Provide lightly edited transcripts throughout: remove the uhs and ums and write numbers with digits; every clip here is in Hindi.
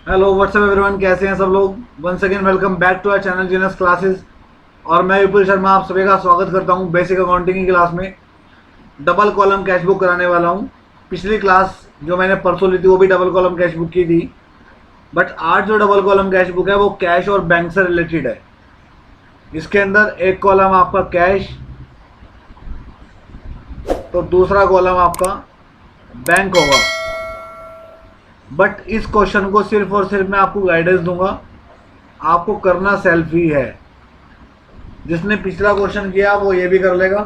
हेलो व्हाट्सअप एवरीवन, कैसे हैं सब लोग। Once again welcome back to our channel genius classes. और मैं विपुल शर्मा आप सभी का स्वागत करता हूं बेसिक अकाउंटिंग की क्लास में। डबल कॉलम कैश बुक कराने वाला हूं। पिछली क्लास जो मैंने परसों ली थी वो भी डबल कॉलम कैश बुक की थी, बट आज जो डबल कॉलम कैश बुक है वो कैश और बैंक से रिलेटेड है। इसके अंदर एक कॉलम आपका कैश, तो दूसरा कॉलम आपका बैंक होगा। बट इस क्वेश्चन को सिर्फ और सिर्फ मैं आपको गाइडेंस दूंगा, आपको करना सेल्फ ही है। जिसने पिछला क्वेश्चन किया वो ये भी कर लेगा,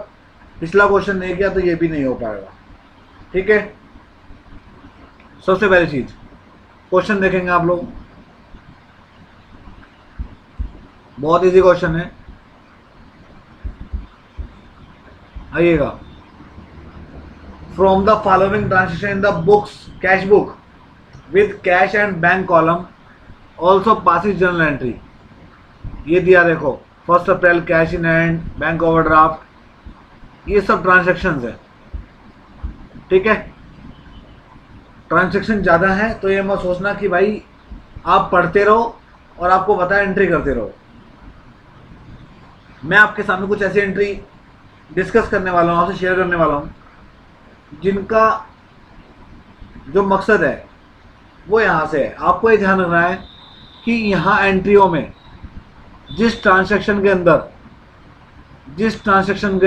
पिछला क्वेश्चन नहीं किया तो ये भी नहीं हो पाएगा। ठीक है। सबसे पहली चीज, क्वेश्चन देखेंगे आप लोग। बहुत इजी क्वेश्चन है, आइएगा। From the following transaction in the books cash book with cash and bank column also passes journal entry. ये दिया देखो, 1 April cash in hand, bank overdraft, ये सब ट्रांजेक्शन है। ठीक है। ट्रांजेक्शन ज़्यादा है तो ये मत सोचना कि भाई आप पढ़ते रहो और आपको पता है एंट्री करते रहो। मैं आपके सामने कुछ ऐसी एंट्री डिस्कस करने वाला हूँ, आपसे शेयर करने वाला हूँ, जिनका जो मकसद है वो यहाँ से है। आपको ये ध्यान रखना है कि यहाँ एंट्रियों में जिस ट्रांजैक्शन के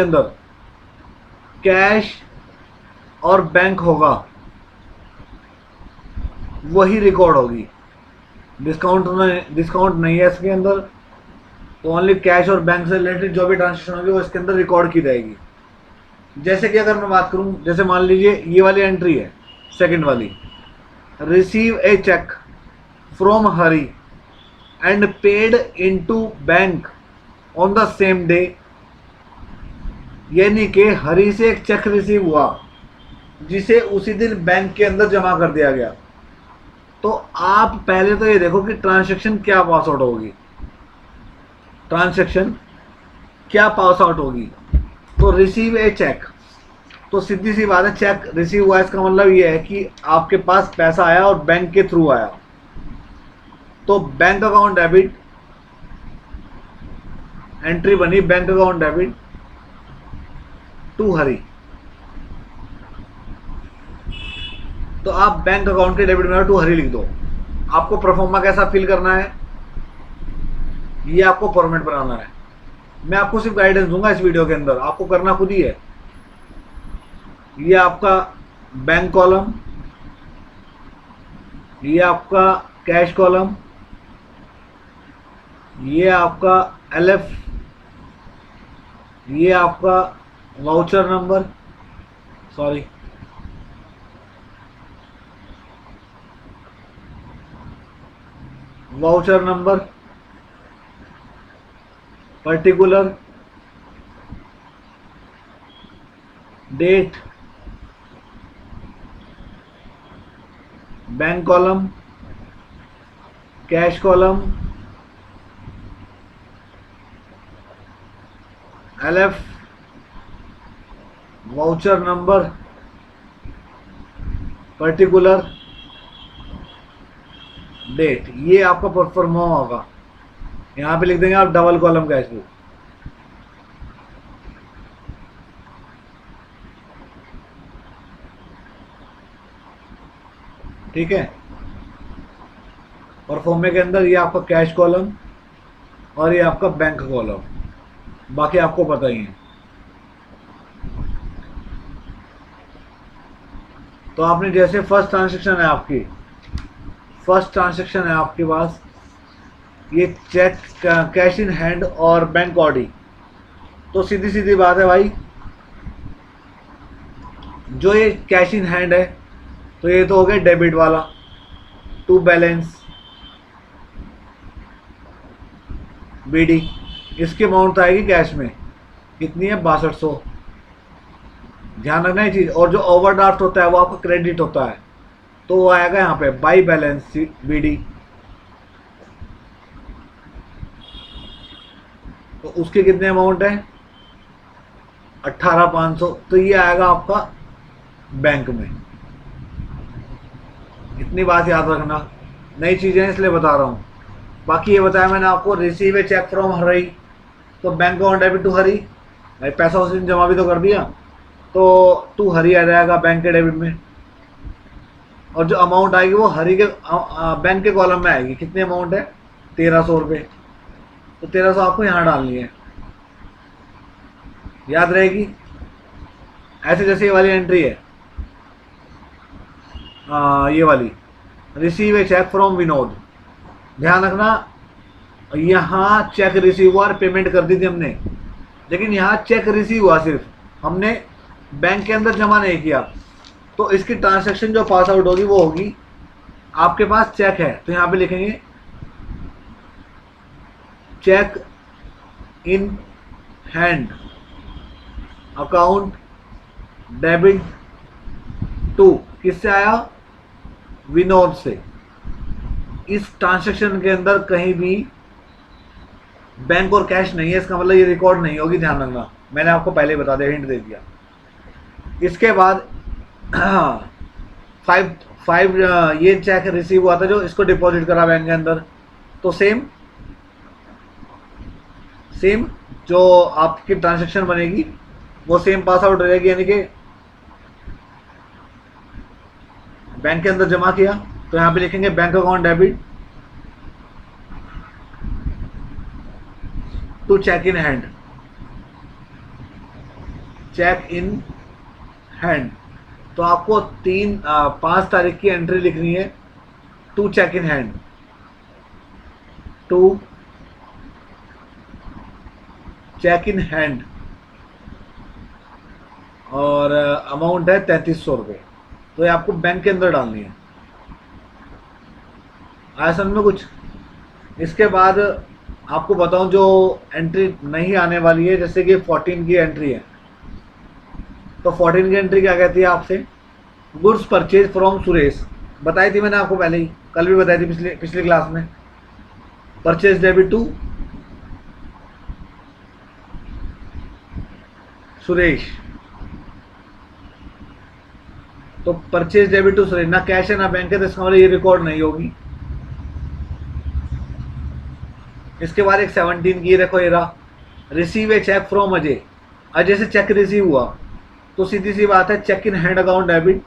अंदर कैश और बैंक होगा वही रिकॉर्ड होगी। डिस्काउंट नहीं है इसके अंदर, तो ओनली कैश और बैंक से रिलेटेड जो भी ट्रांजेक्शन होगी वो इसके अंदर रिकॉर्ड की जाएगी। जैसे कि अगर मैं बात करूं, जैसे मान लीजिए ये वाली एंट्री है, सेकंड वाली, receive a cheque from Hari and paid into bank on the same day. यानी कि हरी से एक चेक रिसीव हुआ जिसे उसी दिन बैंक के अंदर जमा कर दिया गया। तो आप पहले तो ये देखो कि ट्रांजैक्शन क्या पास आउट होगी, ट्रांजैक्शन क्या पास आउट होगी। तो रिसीव ए चेक, तो सीधी सी बात है, चेक रिसीव हुआ, इसका मतलब ये है कि आपके पास पैसा आया और बैंक के थ्रू आया। तो बैंक अकाउंट डेबिट, एंट्री बनी बैंक अकाउंट डेबिट टू हरी। तो आप बैंक अकाउंट के डेबिट में टू हरी लिख दो। आपको परफॉर्मा कैसा फिल करना है ये आपको फॉर्मेट बनाना है। मैं आपको सिर्फ गाइडेंस दूंगा इस वीडियो के अंदर, आपको करना खुद ही है। ये आपका बैंक कॉलम, ये आपका कैश कॉलम, ये आपका एलएफ, ये आपका voucher number, sorry voucher number, particular, date, bank column, cash column, LF, voucher number, particular, date. ये आपका परफॉर्मा होगा। यहाँ पे लिख देंगे आप डबल कॉलम कैश बुक। ठीक है। परफॉर्मे के अंदर ये आपका कैश कॉलम और ये आपका बैंक कॉलम, बाकी आपको पता ही है। तो आपने जैसे फर्स्ट ट्रांजेक्शन है आपके पास, ये चेक, कैश इन हैंड और बैंक ऑडी। तो सीधी सीधी बात है भाई, जो ये कैश इन हैंड है तो ये तो हो गया डेबिट वाला, टू बैलेंस बीडी। इसकी अमाउंट आएगी कैश में, कितनी है 6200। ध्यान रखना ये चीज़। और जो ओवरड्राफ्ट होता है वो आपका क्रेडिट होता है, तो वो आएगा यहाँ पे बाई बैलेंस बीडी। तो उसके कितने अमाउंट है 18500, तो ये आएगा आपका बैंक में। इतनी बात याद रखना। नई चीज़ें हैं इसलिए बता रहा हूँ। बाकी ये बताया मैंने आपको, रिसीव ए चेक फ्रॉम हरी, तो बैंक अकाउंट डेबिट टू हरी, भाई पैसा उसी दिन जमा भी तो कर दिया, तो टू हरी आ जाएगा बैंक के डेबिट में। और जो अमाउंट आएगी वो हरी के बैंक के कॉलम में आएगी। कितनी अमाउंट है? 1300 रुपये। तो 1300 आपको यहाँ डालनी है, याद रहेगी। ऐसे जैसे ये वाली एंट्री है, ये वाली, receive a cheque from Vinod, ध्यान रखना, यहाँ चेक रिसीव हुआ और पेमेंट कर दी थी हमने, लेकिन यहाँ चेक रिसीव हुआ, सिर्फ हमने बैंक के अंदर जमा नहीं किया। तो इसकी ट्रांजैक्शन जो पास आउट होगी वो होगी, आपके पास चेक है तो यहाँ पे लिखेंगे cheque in hand account debit to, किससे आया? विनोद से। इस ट्रांजैक्शन के अंदर कहीं भी बैंक और कैश नहीं है, इसका मतलब ये रिकॉर्ड नहीं होगी, ध्यान रखना, मैंने आपको पहले ही बता दिया, हिंट दे दिया। इसके बाद फाइव ये चेक रिसीव हुआ था जो, इसको डिपॉजिट करा बैंक के अंदर, तो सेम जो आपकी ट्रांजैक्शन बनेगी वो सेम पास आउट रहेगी, यानी कि बैंक के अंदर जमा किया तो यहाँ पे लिखेंगे bank account debit to cheque in hand, cheque in hand. तो आपको 5 तारीख की एंट्री लिखनी है, to cheque in hand, to cheque in hand, और अमाउंट है 3300 रुपये। तो ये आपको बैंक के अंदर डालनी है। आया समझ में कुछ? इसके बाद आपको बताऊं जो एंट्री नहीं आने वाली है, जैसे कि 14 की एंट्री है, तो 14 की एंट्री क्या कहती है आपसे? गुड्स परचेज फ्रॉम सुरेश, बताई थी मैंने आपको पहले ही, कल भी बताई थी पिछली क्लास में। परचेज डेबिट टू सुरेश, तो परचेज डेबिट टू सुरेश, ना कैश है ना बैंक है, तो इसका मतलब ये रिकॉर्ड नहीं होगी। इसके बाद एक 17 की, देखो ये रहा, receive a cheque from Ajay, Ajay से चेक रिसीव हुआ, तो सीधी सी बात है cheque in hand account debit,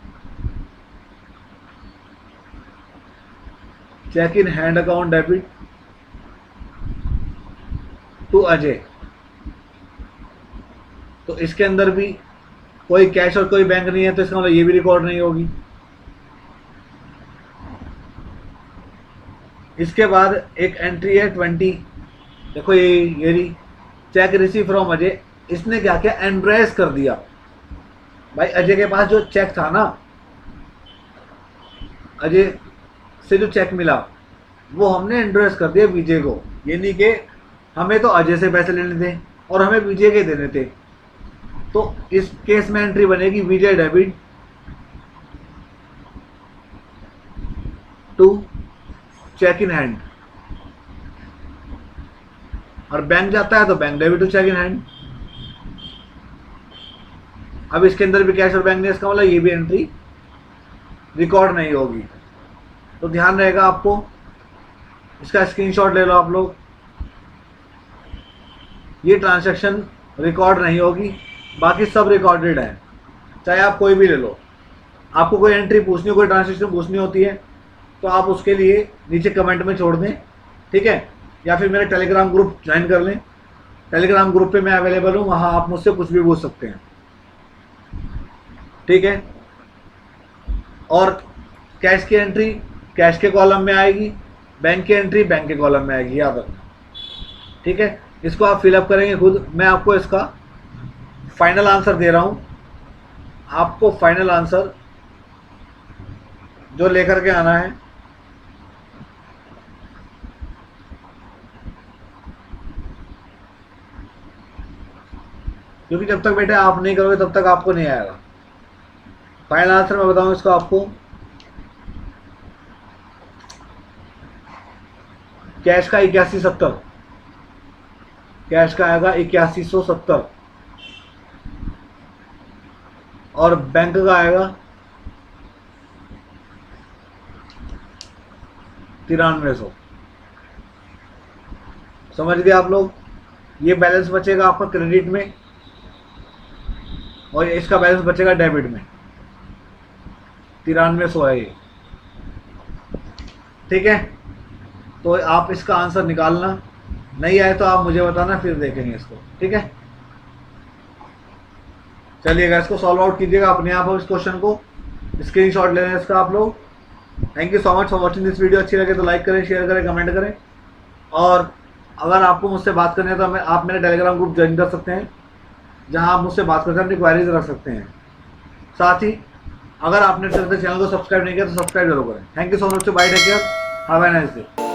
cheque in hand account debit to Ajay. तो इसके अंदर भी कोई कैश और कोई बैंक नहीं है, तो इसका मतलब ये भी रिकॉर्ड नहीं होगी। इसके बाद एक एंट्री है 20, देखो ये रही, चेक रिसीव फ्रॉम अजय। इसने क्या किया? एंड्रेस कर दिया। भाई अजय के पास जो चेक था ना, अजय से जो चेक मिला वो हमने एंड्रेस कर दिया विजय को, यानी कि हमें तो अजय से पैसे लेने थे और हमें विजय के देने थे। तो इस केस में एंट्री बनेगी Vijay debit to cheque in hand, और बैंक जाता है तो bank debit to cheque in hand. अब इसके अंदर भी कैश और बैंक नहीं, इसका मतलब ये भी एंट्री रिकॉर्ड नहीं होगी। तो ध्यान रहेगा आपको, इसका स्क्रीनशॉट ले लो आप लोग। ये ट्रांजैक्शन रिकॉर्ड नहीं होगी, बाकी सब रिकॉर्डेड है, चाहे आप कोई भी ले लो। आपको कोई एंट्री पूछनी हो, कोई ट्रांजैक्शन पूछनी होती है, तो आप उसके लिए नीचे कमेंट में छोड़ दें, ठीक है, या फिर मेरे टेलीग्राम ग्रुप ज्वाइन कर लें। टेलीग्राम ग्रुप पे मैं अवेलेबल हूँ, वहाँ आप मुझसे कुछ भी पूछ सकते हैं, ठीक है। और कैश की एंट्री कैश के कॉलम में आएगी, बैंक की एंट्री बैंक के कॉलम में आएगी, याद रखना, ठीक है। इसको आप फिलअप करेंगे खुद। मैं आपको इसका फाइनल आंसर दे रहा हूँ, आपको फाइनल आंसर जो लेकर के आना है, क्योंकि जब तक बेटे आप नहीं करोगे तब तक आपको नहीं आएगा। फाइनल आंसर मैं बताऊँ इसको आपको, कैश का 8170, कैश का आएगा 8170, और बैंक का आएगा 9300। समझ गए आप लोग। ये बैलेंस बचेगा आपका क्रेडिट में और इसका बैलेंस बचेगा डेबिट में। 9300 है ये। ठीक है, तो आप इसका आंसर निकालना, नहीं आए तो आप मुझे बताना, फिर देखेंगे इसको। ठीक है, चलिएगा इसको सॉल्व आउट कीजिएगा अपने आप इस क्वेश्चन को, स्क्रीनशॉट लेना है इसका आप लोग। Thank you so much for watching this video. अच्छी लगे तो लाइक करें, शेयर करें, कमेंट करें। और अगर आपको मुझसे बात करनी है तो आप मेरे टेलीग्राम ग्रुप ज्वाइन कर सकते हैं, जहां आप मुझसे बात करके अपनी क्वारीज रख सकते हैं। साथ ही अगर आपने चैनल को सब्सक्राइब नहीं किया तो सब्सक्राइब जरूर करें। Thank you so much, bye, take care, have a nice day.